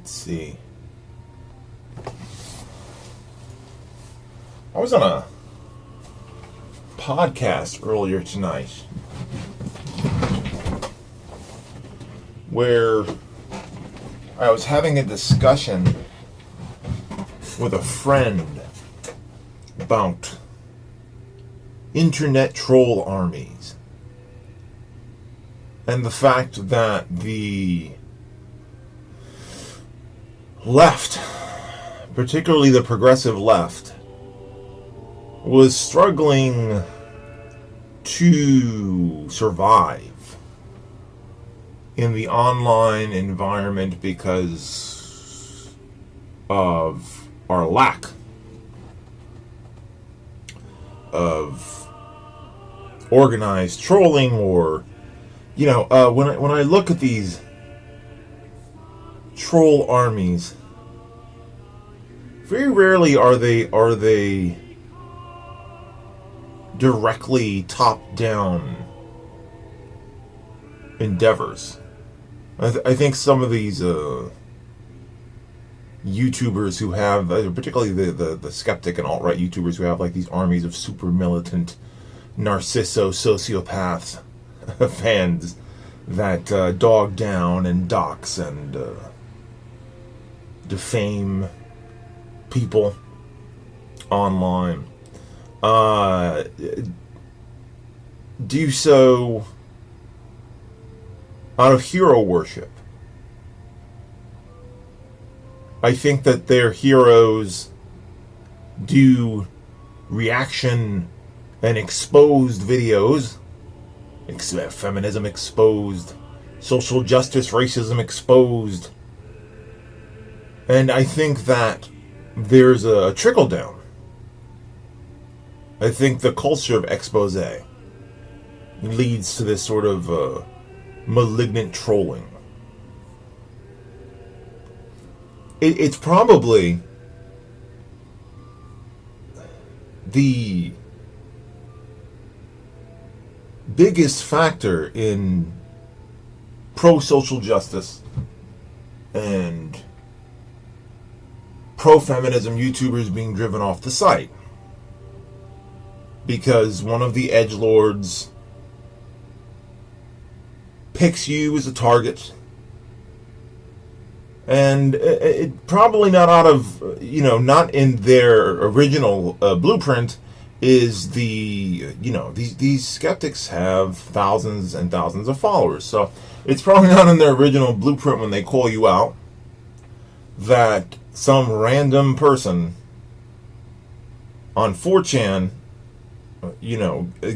Let's see. I was on a podcast earlier tonight where I was having a discussion with a friend about internet troll armies and the fact that the left, particularly the progressive left, was struggling to survive in the online environment because of our lack of organized trolling, or when I look at these troll armies, very rarely are they directly top-down endeavors. I think some of these YouTubers who have, particularly the skeptic and alt-right YouTubers who have like these armies of super militant narcisso-sociopaths fans that dog down and dox and defame people online, do so out of hero worship. I think that their heroes do reaction and exposed videos, feminism exposed, social justice, racism exposed, and I think that there's a trickle down. I think the culture of expose leads to this sort of malignant trolling. It's probably the biggest factor in pro-social justice and pro-feminism YouTubers being driven off the site, because one of the edgelords picks you as a target, and it probably not out of, not in their original blueprint is these skeptics have thousands and thousands of followers, so it's probably not in their original blueprint when they call you out that some random person on 4chan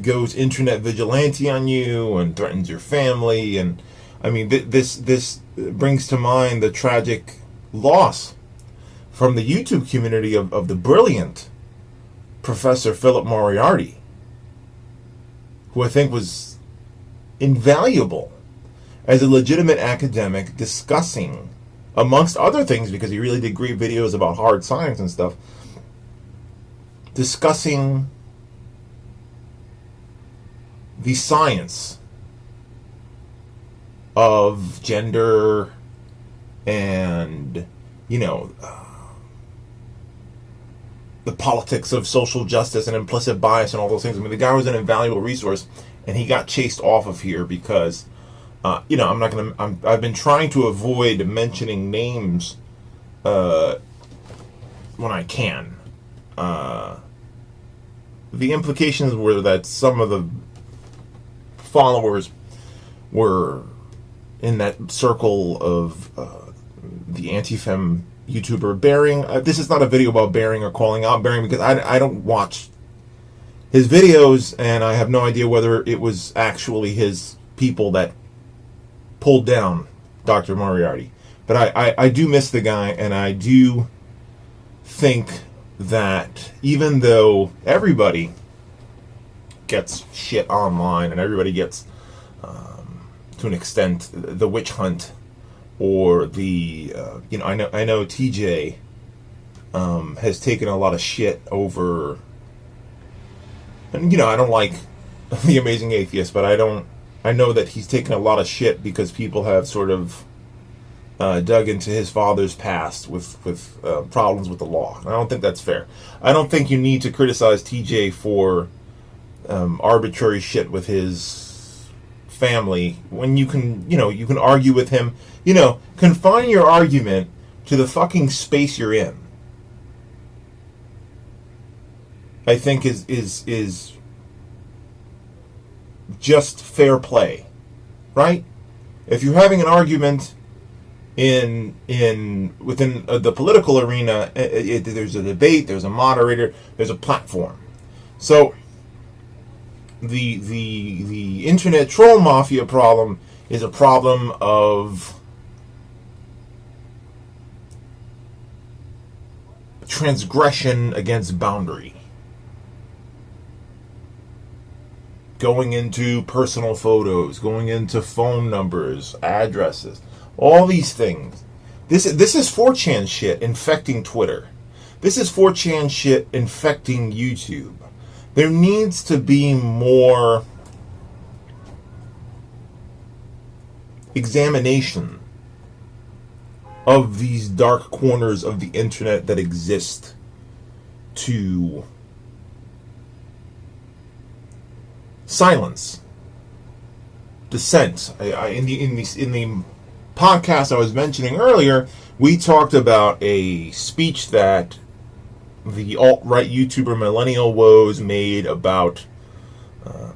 goes internet vigilante on you and threatens your family. And I mean, this brings to mind the tragic loss from the YouTube community of the brilliant Professor Philip Moriarty, who I think was invaluable as a legitimate academic discussing, amongst other things, because he really did great videos about hard science and stuff, discussing the science of gender and, the politics of social justice and implicit bias and all those things. I mean, the guy was an invaluable resource, and he got chased off of here because, I've been trying to avoid mentioning names when I can. The implications were that some of the followers were in that circle of the anti-fem YouTuber Bearing. This is not a video about Bearing or calling out Bearing, because I don't watch his videos, and I have no idea whether it was actually his people that pulled down Dr. Moriarty. But I do miss the guy, and I do think that even though everybody gets shit online and everybody gets, to an extent, the witch hunt, or the, I know TJ has taken a lot of shit over, and I don't like The Amazing Atheist, but I know that he's taken a lot of shit because people have sort of dug into his father's past with problems with the law. I don't think that's fair. I don't think you need to criticize TJ for arbitrary shit with his family when you can, you can argue with him. Confine your argument to the fucking space you're in. I think is just fair play, right? If you're having an argument within the political arena, there's a debate, there's a moderator, there's a platform. So the internet troll mafia problem is a problem of transgression against boundary. Going into personal photos, going into phone numbers, addresses, all these things. This is 4chan shit infecting Twitter. This is 4chan shit infecting YouTube. There needs to be more examination of these dark corners of the internet that exist to silence dissent. In the podcast I was mentioning earlier, we talked about a speech that the alt-right YouTuber Millennial Woes made about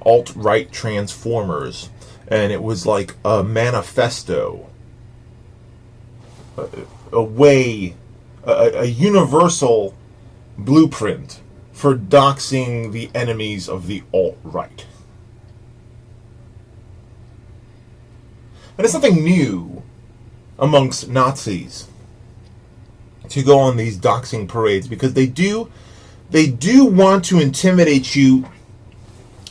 alt-right transformers, and it was like a manifesto, a universal blueprint for doxing the enemies of the alt-right. And it's nothing new amongst Nazis to go on these doxing parades, because they do want to intimidate you.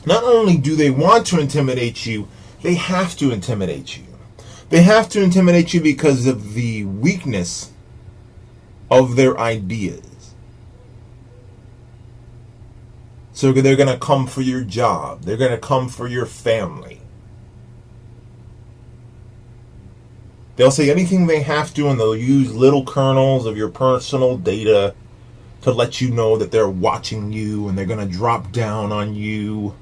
Not only do they want to intimidate you, they have to intimidate you. They have to intimidate you because of the weakness of their ideas. So they're going to come for your job. They're going to come for your family. They'll say anything they have to, and they'll use little kernels of your personal data to let you know that they're watching you, and they're going to drop down on you.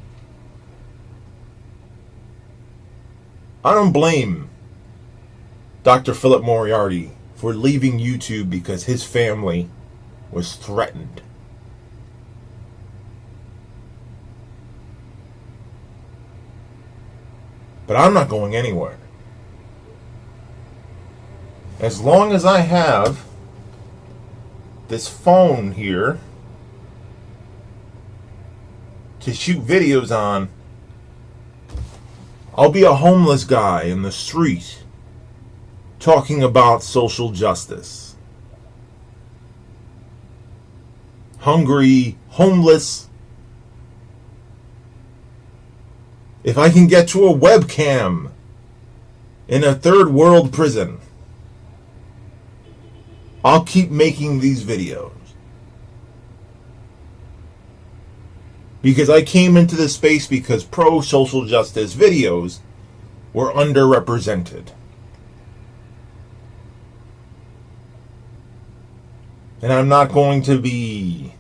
I don't blame Dr. Philip Moriarty for leaving YouTube because his family was threatened. But I'm not going anywhere. As long as I have this phone here to shoot videos on, I'll be a homeless guy in the street talking about social justice. Hungry, homeless. If I can get to a webcam in a third world prison, I'll keep making these videos. Because I came into this space because pro-social justice videos were underrepresented. And I'm not going to be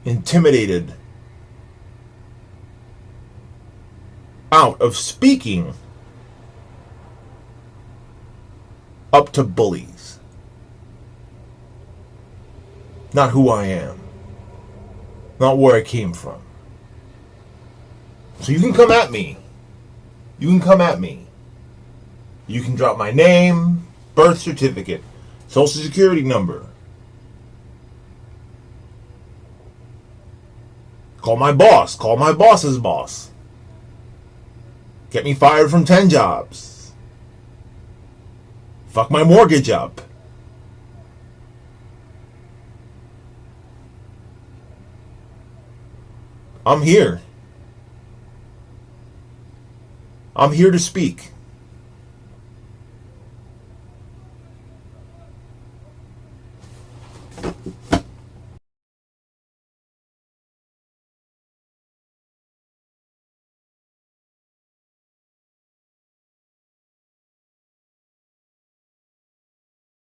intimidated out of speaking up to bullies. Not who I am. Not where I came from. So you can come at me. You can come at me. You can drop my name, birth certificate, social security number. Call my boss. Call my boss's boss. Get me fired from 10 jobs. Fuck my mortgage up. I'm here. I'm here to speak.